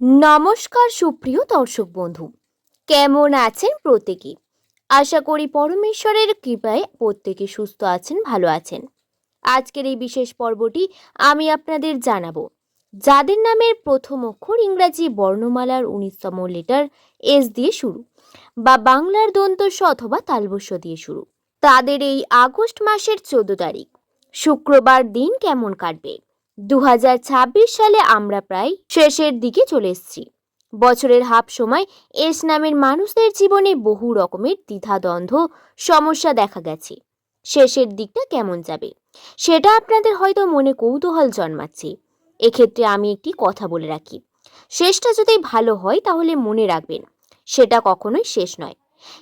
নমস্কার সুপ্রিয় দর্শক বন্ধু, কেমন আছেন প্রত্যেকে? আশা করি পরমেশ্বরের কৃপায় প্রত্যেকে সুস্থ আছেন, ভালো আছেন। আজকের এই বিশেষ পর্বটি আমি আপনাদের জানাবো যাদের নামের প্রথম অক্ষর ইংরাজি বর্ণমালার 19তম লেটার এস দিয়ে শুরু বা বাংলার দন্ত স অথবা তালবস্য দিয়ে শুরু, তাদের এই আগস্ট মাসের 14 তারিখ শুক্রবার দিন কেমন কাটবে। 2026 সালে আমরা প্রায় শেষের দিকে চলে এসেছি। বছরের হাফ সময় এস নামের মানুষদের জীবনে বহু রকমের দ্বিধাদ্বন্দ্ব সমস্যা দেখা গেছে। শেষের দিকটা কেমন যাবে সেটা আপনাদের হয়তো মনে কৌতূহল জন্মাচ্ছে। এক্ষেত্রে আমি একটি কথা বলে রাখি, শেষটা যদি ভালো হয় তাহলে মনে রাখবেন সেটা কখনোই শেষ নয়।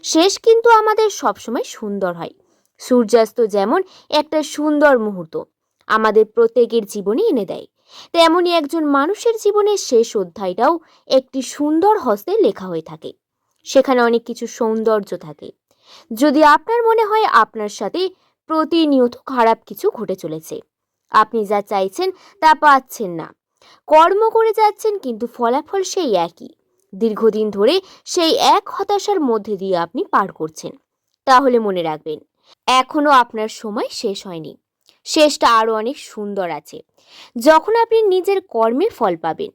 শেষ কিন্তু আমাদের সবসময় সুন্দর হয়। সূর্যাস্ত যেমন একটা সুন্দর মুহূর্ত আমাদের প্রত্যেকের জীবনে এনে দেয়, তেমনি একজন মানুষের জীবনের শেষ অধ্যায়টাও একটি সুন্দর হস্তে লেখা হয়ে থাকে। সেখানে অনেক কিছু সৌন্দর্য থাকে। যদি আপনার মনে হয় আপনার সাথে প্রতিনিয়ত খারাপ কিছু ঘটে চলেছে, আপনি যা চাইছেন তা পাচ্ছেন না, কর্ম করে যাচ্ছেন কিন্তু ফলাফল সেই একই, দীর্ঘদিন ধরে সেই এক হতাশার মধ্যে দিয়ে আপনি পার করছেন, তাহলে মনে রাখবেন এখনো আপনার সময় শেষ হয়নি। শেষটা আরো অনেক সুন্দর আছে। যখন আপনি নিজের কর্মের ফল পাবেন,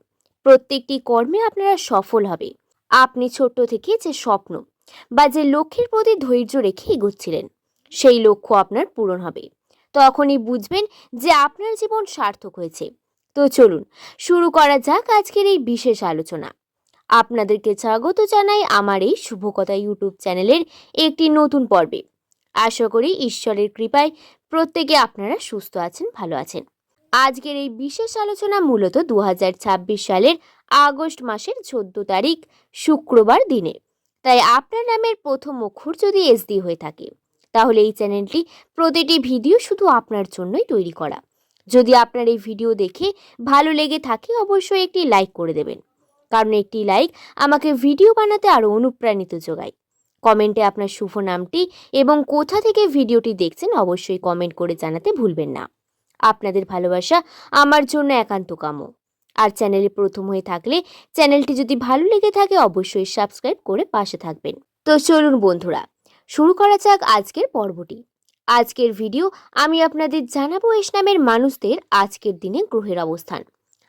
প্রত্যেকটি কর্মে আপনারা সফল হবে। আপনি ছোট্ট থেকে যে স্বপ্ন বা যে লক্ষ্যের প্রতি ধৈর্য রেখে এগোচ্ছিলেন, সেই লক্ষ্য আপনার পূরণ হবে। তখনই বুঝবেন যে আপনার জীবন সার্থক হয়েছে। তো চলুন শুরু করা যাক আজকের এই বিশেষ আলোচনা। আপনাদেরকে স্বাগত জানাই আমার এই শুভকথা ইউটিউব চ্যানেলের একটি নতুন পর্বে। আশা করি ঈশ্বরের কৃপায় প্রত্যেকে আপনারা সুস্থ আছেন, ভালো আছেন। আজকের এই বিশেষ আলোচনা মূলত 2026 সালের আগস্ট মাসের 14 তারিখ শুক্রবার দিনে। তাই আপনার নামের প্রথম অক্ষর যদি এস দিয়ে হয়ে থাকে, তাহলে এই চ্যানেলটি প্রতিটি ভিডিও শুধু আপনার জন্যই তৈরি করা। যদি আপনার এই ভিডিও দেখে ভালো লেগে থাকে অবশ্যই একটি লাইক করে দেবেন, কারণ একটি লাইক আমাকে ভিডিও বানাতে আরও অনুপ্রাণিত যোগায়। কমেন্টে আপনার শুভ নামটি এবং কোথা থেকে ভিডিওটি দেখছেন অবশ্যই কমেন্ট করে জানাতে ভুলবেন না। আপনাদের ভালোবাসা আমার জন্য একান্ত কাম্য। আর চ্যানেলে প্রথম হয়ে থাকলে চ্যানেলটি যদি ভালো লেগে থাকে অবশ্যই সাবস্ক্রাইব করে পাশে থাকবেন। তো চলুন বন্ধুরা শুরু করা যাক আজকের পর্বটি। আজকের ভিডিও আমি আপনাদের জানাবো এস নামের মানুষদের আজকের দিনে গ্রহের অবস্থান,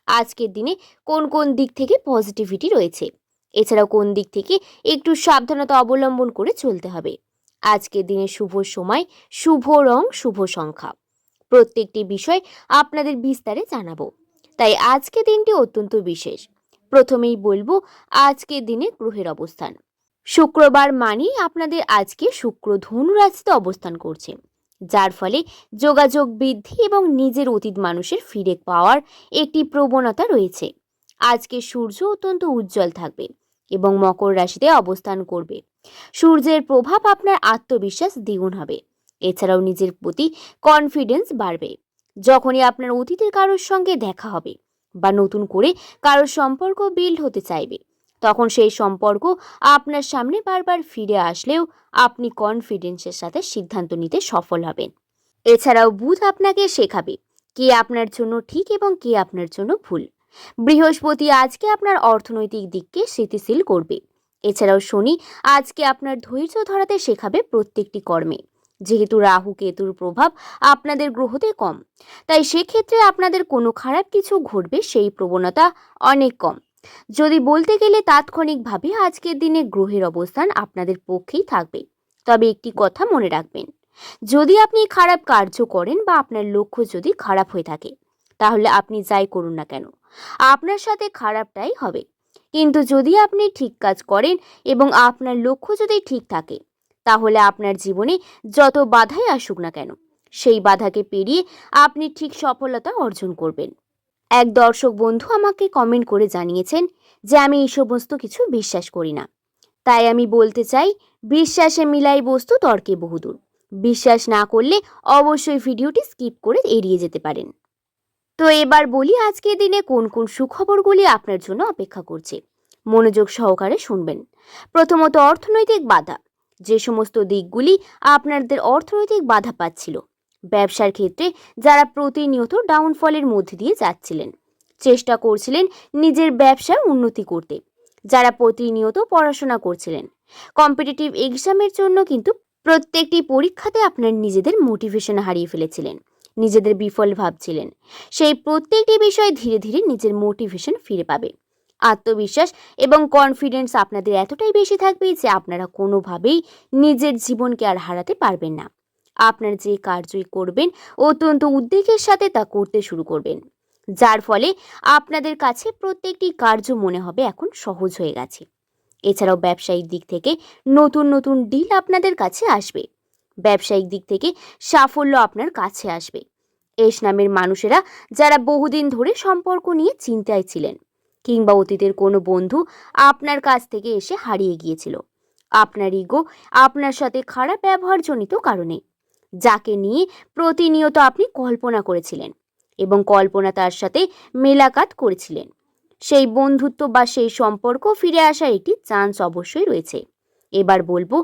আজকের দিনে কোন কোন দিক থেকে পজিটিভিটি রয়েছে, এছাড়াও কোন দিক থেকে একটু সাবধানতা অবলম্বন করে চলতে হবে। আজকের দিনে শুভ সময়, শুভ রং, শুভ সংখ্যা, প্রত্যেকটি বিষয় আপনাদের বিস্তারে জানাবো। তাই আজকে দিনটি অত্যন্ত বিশেষ। প্রথমেই বলবো আজকের দিনে গ্রহের অবস্থান। শুক্রবার মানেই আপনাদের আজকে শুক্র ধনু রাশিতে অবস্থান করছে, যার ফলে যোগাযোগ বৃদ্ধি এবং নিজের অতীত মানুষের ফিরে পাওয়ার একটি প্রবণতা রয়েছে। আজকে সূর্য অত্যন্ত উজ্জ্বল থাকবে এবং মকর রাশিতে অবস্থান করবে। সূর্যের প্রভাব আপনার আত্মবিশ্বাস দ্বিগুণ হবে। এছাড়াও নিজের প্রতি কনফিডেন্স বাড়বে। যখনই আপনার অতীতের কারোর সঙ্গে দেখা হবে বা নতুন করে কারোর সম্পর্ক বিল্ড হতে চাইবে, তখন সেই সম্পর্ক আপনার সামনে বারবার ফিরে আসলেও আপনি কনফিডেন্সের সাথে সিদ্ধান্ত নিতে সফল হবেন। এছাড়াও বুধ আপনাকে শেখাবে কে আপনার জন্য ঠিক এবং কে আপনার জন্য ভুল। বৃহস্পতি আজকে আপনার অর্থনৈতিক দিককে স্থিতিশীল করবে। এছাড়াও শনি আজকে আপনার ধৈর্য ধরাতে শেখাবে প্রত্যেকটি কর্মে। যেহেতু রাহু কেতুর প্রভাব আপনাদের গ্রহতে কম, তাই সেক্ষেত্রে আপনাদের কোনো খারাপ কিছু ঘটবে সেই প্রবণতা অনেক কম। যদি বলতে গেলে তাৎক্ষণিকভাবে আজকের দিনে গ্রহের অবস্থান আপনাদের পক্ষেই থাকবে। তবে একটি কথা মনে রাখবেন, যদি আপনি খারাপ কার্য করেন বা আপনার লক্ষ্য যদি খারাপ হয়ে থাকে, তাহলে আপনি যাই করুন না কেন আপনার সাথে খারাপটাই হবে। কিন্তু যদি আপনি ঠিক কাজ করেন এবং আপনার লক্ষ্য যদি ঠিক থাকে, তাহলে আপনার জীবনে যত বাধাই আসুক না কেন সেই বাধাকে পেরিয়ে আপনি ঠিক সফলতা অর্জন করবেন। এক দর্শক বন্ধু আমাকে কমেন্ট করে জানিয়েছেন যে আমি এই সমস্ত কিছু বিশ্বাস করি না। তাই আমি বলতে চাই, বিশ্বাসে মিলাই বস্তু তর্কে বহুদূর। বিশ্বাস না করলে অবশ্যই ভিডিওটি স্কিপ করে এড়িয়ে যেতে পারেন। তো এবার বলি আজকের দিনে কোন কোন সুখবরগুলি আপনার জন্য অপেক্ষা করছে। মনোযোগ সহকারে শুনবেন। প্রথমত অর্থনৈতিক বাধা। যে সমস্ত দিকগুলি আপনাদের অর্থনৈতিক বাধা পাচ্ছিল, ব্যবসার ক্ষেত্রে যারা প্রতিনিয়ত ডাউনফলের মধ্যে দিয়ে যাচ্ছিলেন, চেষ্টা করছিলেন নিজের ব্যবসার উন্নতি করতে। যারা প্রতিনিয়ত পড়াশোনা করছিলেন কম্পিটিটিভ এক্সামের জন্য, কিন্তু প্রত্যেকটি পরীক্ষাতে আপনার নিজেদের মোটিভেশন হারিয়ে ফেলেছিলেন, নিজেদের বিফল ভাবছিলেন, সেই প্রত্যেকটি বিষয় ধীরে ধীরে নিজের মোটিভেশন ফিরে পাবে। আত্মবিশ্বাস এবং কনফিডেন্স আপনাদের এতটাই বেশি থাকবে যে আপনারা কোনোভাবেই নিজের জীবনকে আর হারাতে পারবেন না। আপনার যে কার্যই করবেন অত্যন্ত উদ্বেগের সাথে তা করতে শুরু করবেন, যার ফলে আপনাদের কাছে প্রত্যেকটি কার্য মনে হবে এখন সহজ হয়ে গেছে। এছাড়াও ব্যবসায়িক দিক থেকে নতুন নতুন ডিল আপনাদের কাছে আসবে। ব্যবসায়িক দিক থেকে সাফল্য আপনার কাছে আসবে। এস নামের মানুষেরা যারা বহুদিন ধরে সম্পর্ক নিয়ে চিন্তায় ছিলেন, কিংবা অতীতের কোনো বন্ধু আপনার কাছ থেকে এসে হারিয়ে গিয়েছিল আপনার ইগো, আপনার সাথে খারাপ ব্যবহারজনিত কারণে, যাকে নিয়ে প্রতিনিয়ত আপনি কল্পনা করেছিলেন এবং কল্পনা তার সাথে মেলাকাত করেছিলেন, সেই বন্ধুত্ব বা সেই সম্পর্ক ফিরে আসার একটি চান্স অবশ্যই রয়েছে। এবার বলবো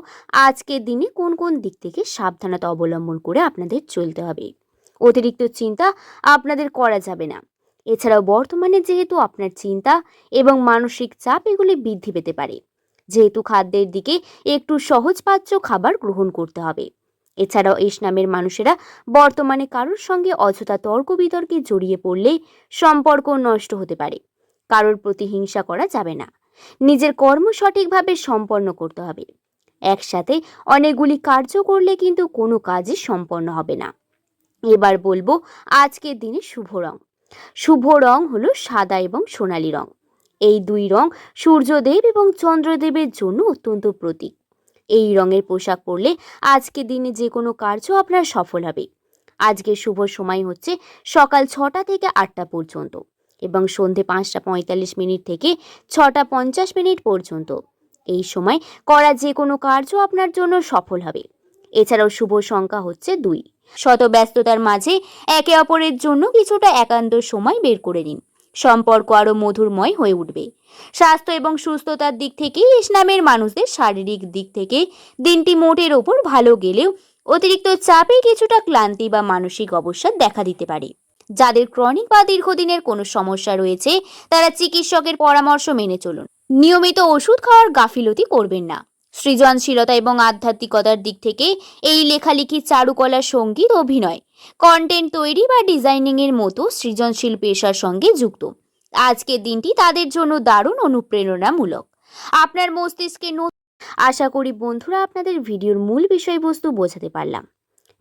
আজকের দিনে কোন কোন দিক থেকে সাবধানতা অবলম্বন করে আপনাদের চলতে হবে। অতিরিক্ত চিন্তা আপনাদের করা যাবে না। এছাড়াও বর্তমানে যেহেতু আপনার চিন্তা এবং মানসিক চাপ এগুলি বৃদ্ধি পেতে পারে, যেহেতু খাদ্যের দিকে একটু সহজপাচ্য খাবার গ্রহণ করতে হবে। এছাড়াও এস নামের মানুষেরা বর্তমানে কারোর সঙ্গে অযথা তর্ক বিতর্কে জড়িয়ে পড়লে সম্পর্ক নষ্ট হতে পারে। কারোর প্রতি হিংসা করা যাবে না। নিজের কর্ম সঠিকভাবে সম্পন্ন করতে হবে। একসাথে অনেকগুলি কার্য করলে কিন্তু কোনো কাজই সম্পন্ন হবে না। এবার বলবো আজকের দিনে শুভ রং। শুভ রং হলো সাদা এবং সোনালী রং। এই দুই রং সূর্যদেব এবং চন্দ্রদেবের জন্য অত্যন্ত প্রতীক। এই রঙের পোশাক পরলে আজকের দিনে যে কোনো কার্য আপনার সফল হবে। আজকের শুভ সময় হচ্ছে সকাল 6টা থেকে 8টা পর্যন্ত এবং সন্ধে 5টা 45 থেকে 6টা 50 পর্যন্ত। এই সময় করা যে কোনো কার্য আপনার জন্য সফল হবে। এছাড়াও শুভ সংখ্যা হচ্ছে 2। শত ব্যস্ততার মাঝে একে অপরের জন্য কিছুটা একান্ত সময় বের করে নিন, সম্পর্ক আরো মধুরময় হয়ে উঠবে। স্বাস্থ্য এবং সুস্থতার দিক থেকে এস নামের মানুষদের শারীরিক দিক থেকে দিনটি মোটের ওপর ভালো গেলেও অতিরিক্ত চাপে কিছুটা ক্লান্তি বা মানসিক অবসাদ দেখা দিতে পারে। যাদের ক্রনিক বা দীর্ঘদিনের কোনো সমস্যা রয়েছে তারা চিকিৎসকের পরামর্শ মেনে চলুন। নিয়মিত ওষুধ খাওয়ার গাফিলতি করবেন না। সৃজনশীলতা এবং আধ্যাত্মিকতার দিক থেকে এই লেখালেখি, চারুকলা, সঙ্গীত, অভিনয়, কন্টেন্ট তৈরি বা ডিজাইনিং এর মতো সৃজনশীল পেশার সঙ্গে যুক্ত আজকের দিনটি তাদের জন্য দারুণ অনুপ্রেরণামূলক। আপনার মস্তিষ্কে আশা করি বন্ধুরা আপনাদের ভিডিওর মূল বিষয়বস্তু বোঝাতে পারলাম।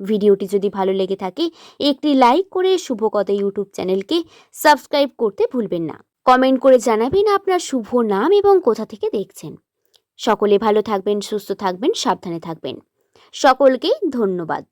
ভিডিওটি যদি ভালো লেগে থাকে একটি লাইক করে শুভকথা ইউটিউব চ্যানেলকে সাবস্ক্রাইব করতে ভুলবেন না। কমেন্ট করে জানাবেন আপনার শুভ নাম এবং কোথা থেকে দেখছেন। সকলে ভালো থাকবেন, সুস্থ থাকবেন, সাবধানে থাকবেন। সকলকে ধন্যবাদ।